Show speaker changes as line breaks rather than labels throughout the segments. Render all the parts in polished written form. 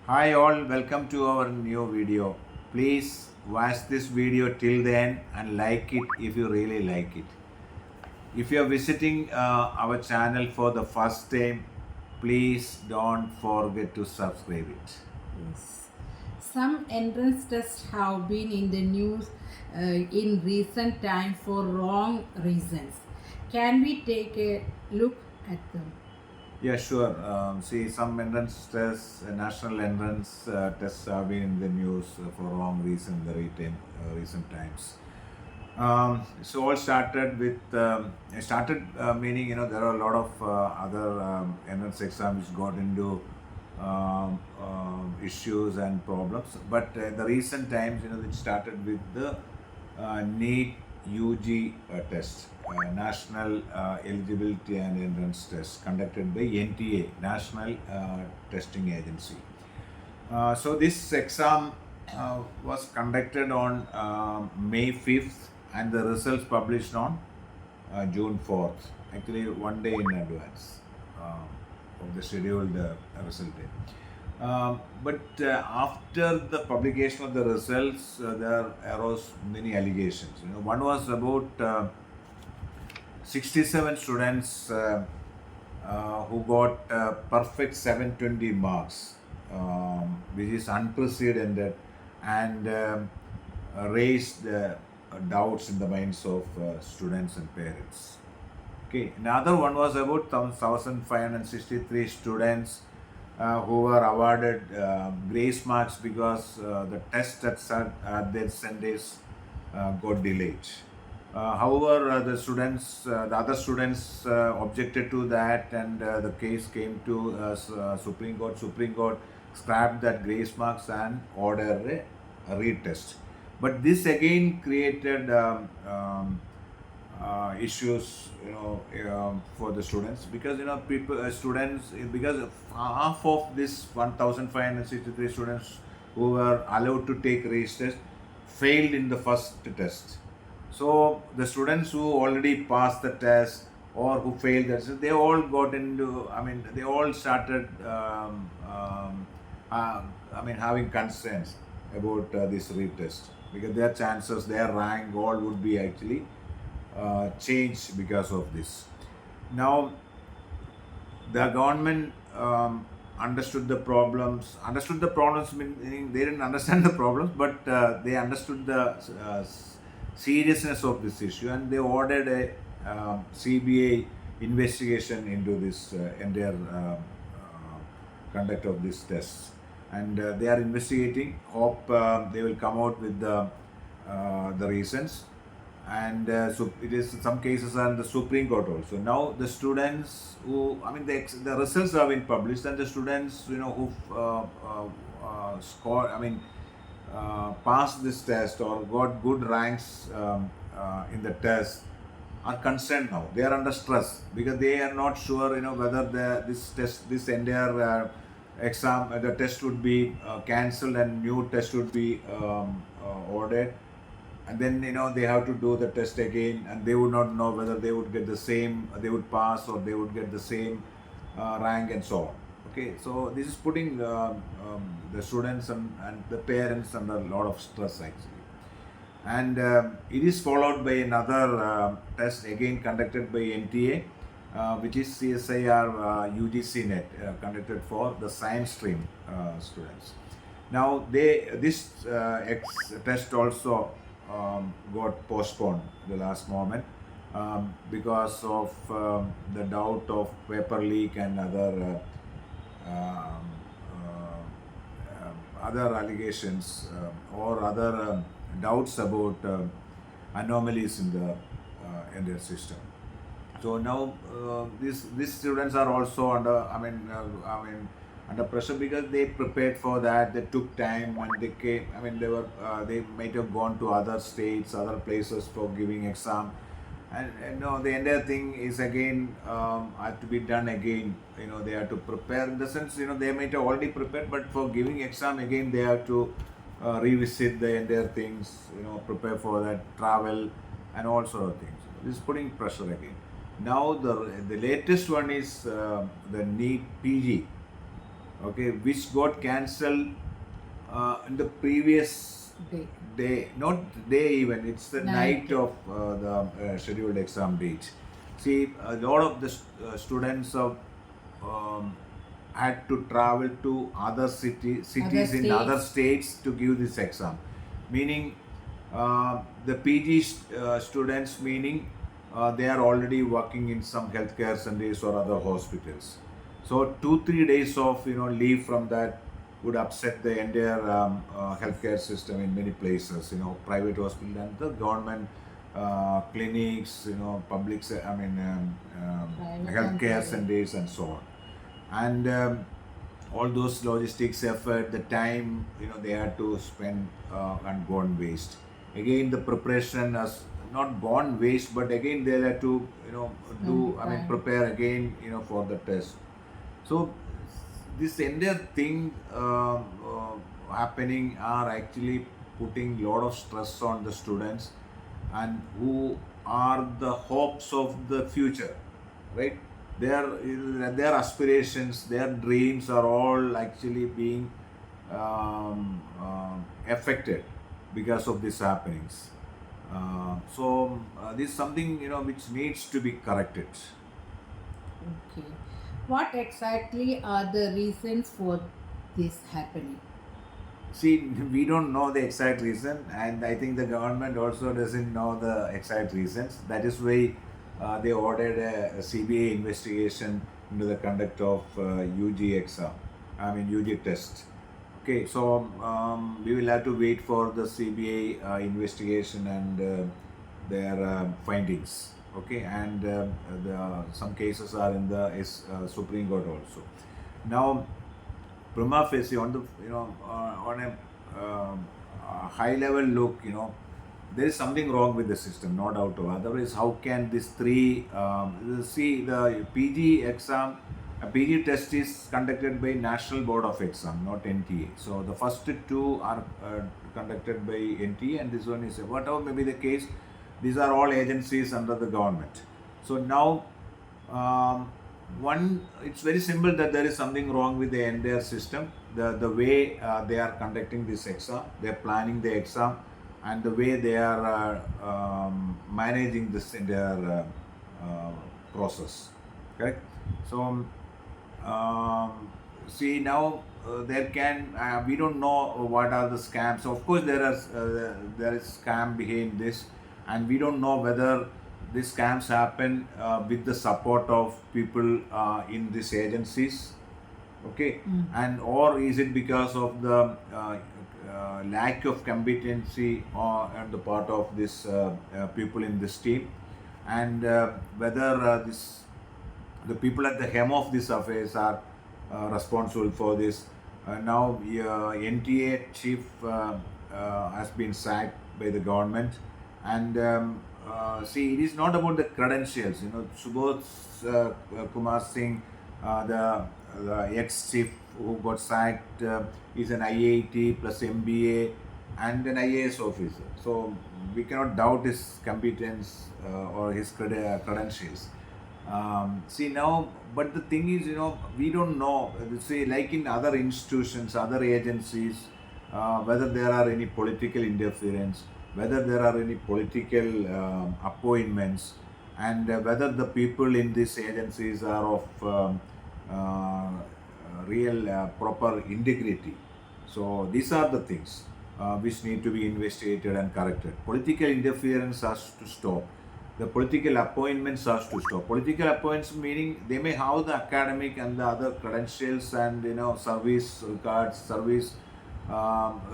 Hi all, welcome to our new video. Please watch this video till the end and like it if you really like it. If you are visiting our channel for the first time, please don't forget to subscribe it.
Yes. Some entrance tests have been in the news in recent time for wrong reasons. Can we take a look at them?
Yeah, sure. See, some entrance tests, national entrance tests have been in the news for wrong reason in the recent times. So all started with meaning there are a lot of other entrance exams which got into issues and problems, but the recent times it started with the NEET UG test, National Eligibility and Entrance Test conducted by NTA, National Testing Agency. So this exam was conducted on May 5th and the results published on June 4th, actually one day in advance of the scheduled result day. But after the publication of the results, there arose many allegations. One was about 67 students who got perfect 720 marks, which is unprecedented and raised doubts in the minds of students and parents. Okay, another one was about 1,563 students who were awarded grace marks because the test at their centers got delayed. However, the other students objected to that, and the case came to Supreme Court. Supreme Court scrapped that grace marks and ordered a retest. But this again created issues, for the students, because people, students, because half of this 1,563 students who were allowed to take race test failed in the first test. So the students who already passed the test or who failed the test, they all got into. I mean, they all started. Having concerns about this retest, because their chances, their rank, all would be actually changed because of this. Now, the government understood the problems, meaning they didn't understand the problems, but they understood the seriousness of this issue, and they ordered a CBI investigation into this entire conduct of this test, and they are investigating. Hope they will come out with the reasons, and so it is, some cases are in the Supreme Court also. Now the students who, the results have been published, and the students who score, passed this test or got good ranks in the test, are concerned now. They are under stress because they are not sure, whether this entire exam, the test would be cancelled and new test would be ordered, and then they have to do the test again, and they would not know whether they would get the same, they would pass, or they would get the same rank, and so on. Okay, so this is putting the students and the parents under a lot of stress actually, and it is followed by another test again conducted by NTA, which is CSIR UGCNET, conducted for the science stream students. Now this test also got postponed at the last moment, because of the doubt of paper leak and other allegations, or other doubts about anomalies in their system. So now these students are also under, under pressure, because they prepared for that. They took time and they came. They might have gone to other states, other places for giving exam, and no, the entire thing is again had to be done again. They have to prepare, in the sense, they might have already prepared, but for giving exam again they have to revisit the entire things. Prepare for that, travel, and all sort of things. This is putting pressure again. Now the latest one is the NEET PG, okay, which got cancelled in the previous
Day.
day, not day even, it's the night
Night.
of the scheduled exam date. See, a lot of the students of um, had to travel to other
Other
cities in other
states.
states to give this exam. Meaning, the PG students, meaning they are already working in some healthcare centers or other hospitals. So 2-3 days of leave from that would upset the entire healthcare system in many places. Private hospital and the government clinics, public,
Private and
healthcare
private.
centers and so on. And all those logistics effort, the time they had to spend and gone waste. Again, the preparation has not gone waste, but again they had to
Spend time.
prepare again for the test. So this entire thing happening are actually putting lot of stress on the students, and who are the hopes of the future, right? Their aspirations, their dreams are all actually being affected because of these happenings. This is something which needs to be corrected.
Okay. What exactly are the reasons for this happening?
See, we don't know the exact reason, and I think the government also doesn't know the exact reasons. That is why they ordered a CBI investigation into the conduct of UG exam, UG test. Okay, so we will have to wait for the CBI investigation and their findings. Okay, and some cases are in the Supreme Court also. Now, prima facie, on the on a high level look, there is something wrong with the system, no doubt of it. Otherwise, how can these three see the PG exam? A PG test is conducted by National Board of Exam, not NTA. So the first two are conducted by NTA, and this one is whatever may be the case. These are all agencies under the government. So now, one, it's very simple that there is something wrong with the entire system. The way they are conducting this exam, they are planning the exam, and the way they are managing this entire process. Correct. So see now, there can we don't know what are the scams. Of course, there is scam behind this, and we don't know whether these scams happen with the support of people in these agencies, okay, and or is it because of the lack of competency on the part of this people in this team, and whether the people at the helm of these affairs are responsible for this. Now, NTA chief has been sacked by the government, and see, it is not about the credentials. Subodh Kumar Singh, the ex-chief who got sacked, is an IIT plus MBA and an IAS officer. So we cannot doubt his competence or his credentials. See now, but the thing is, we don't know. Say, like in other institutions, other agencies, whether there are any political interference, whether there are any political appointments, and whether the people in these agencies are of real proper integrity. So these are the things which need to be investigated and corrected. Political interference has to stop. The political appointments has to stop. Political appointments meaning they may have the academic and the other credentials and service records, service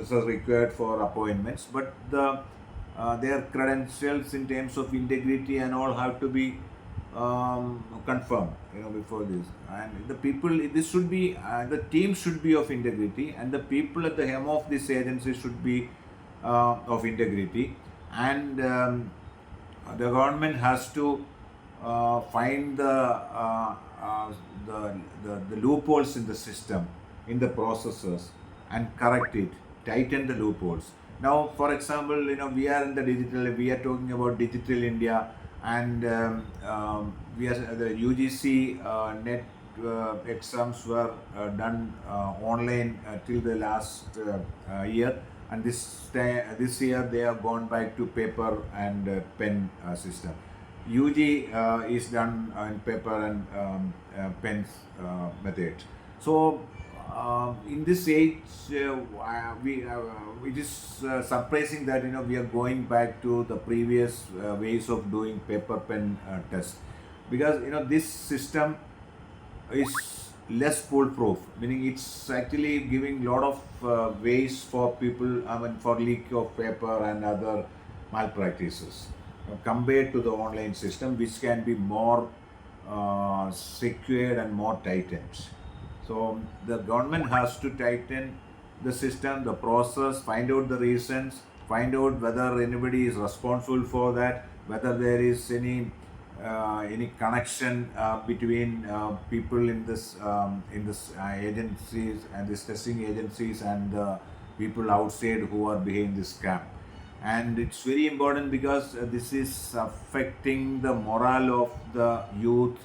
is required for appointments, but their credentials in terms of integrity and all have to be confirmed before this. And the people, this should be the team should be of integrity, and the people at the helm of this agency should be of integrity, and the government has to find the loopholes in the system, in the processes, and correct it, tighten the loopholes. Now, for example, we are in the digital, we are talking about digital India, and we are the UGC exams were done online till the last year, and this year they have gone back to paper and pen system. UG is done in paper and pen method. So in this age, it is surprising that we are going back to the previous ways of doing paper pen test, because this system is less foolproof, meaning it's actually giving lot of ways for people, I mean, for leak of paper and other malpractices compared to the online system, which can be more secured and more tightened. So the government has to tighten the system, the process, find out the reasons, find out whether anybody is responsible for that, whether there is any connection between people in this agencies and these testing agencies and the people outside who are behind this scam. And it's very important because this is affecting the morale of the youth,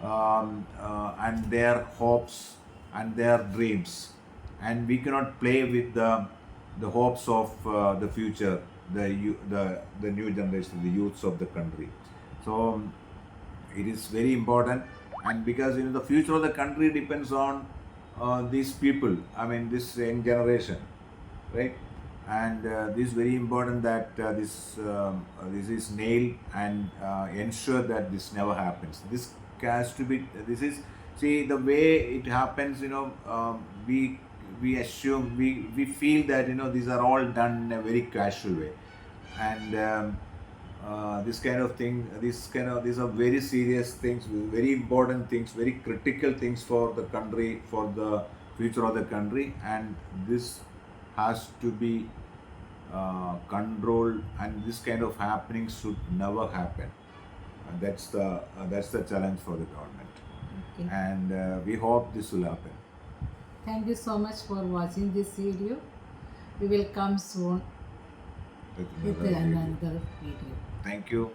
and their hopes and their dreams, and we cannot play with the hopes of the future, the new generation, the youths of the country. So it is very important, and because the future of the country depends on these people, I mean this young generation, right? And this is very important that this is nailed and ensure that this never happens. This has to be, this is, see the way it happens, we assume, we feel that these are all done in a very casual way, and this kind of thing, these are very serious things, very important things, very critical things for the country, for the future of the country, and this has to be controlled, and this kind of happenings should never happen. And that's the challenge for the government,
Okay.
and we hope this will happen.
Thank you so much for watching this video. We will come soon
With
with
another video.
another video.
Thank you.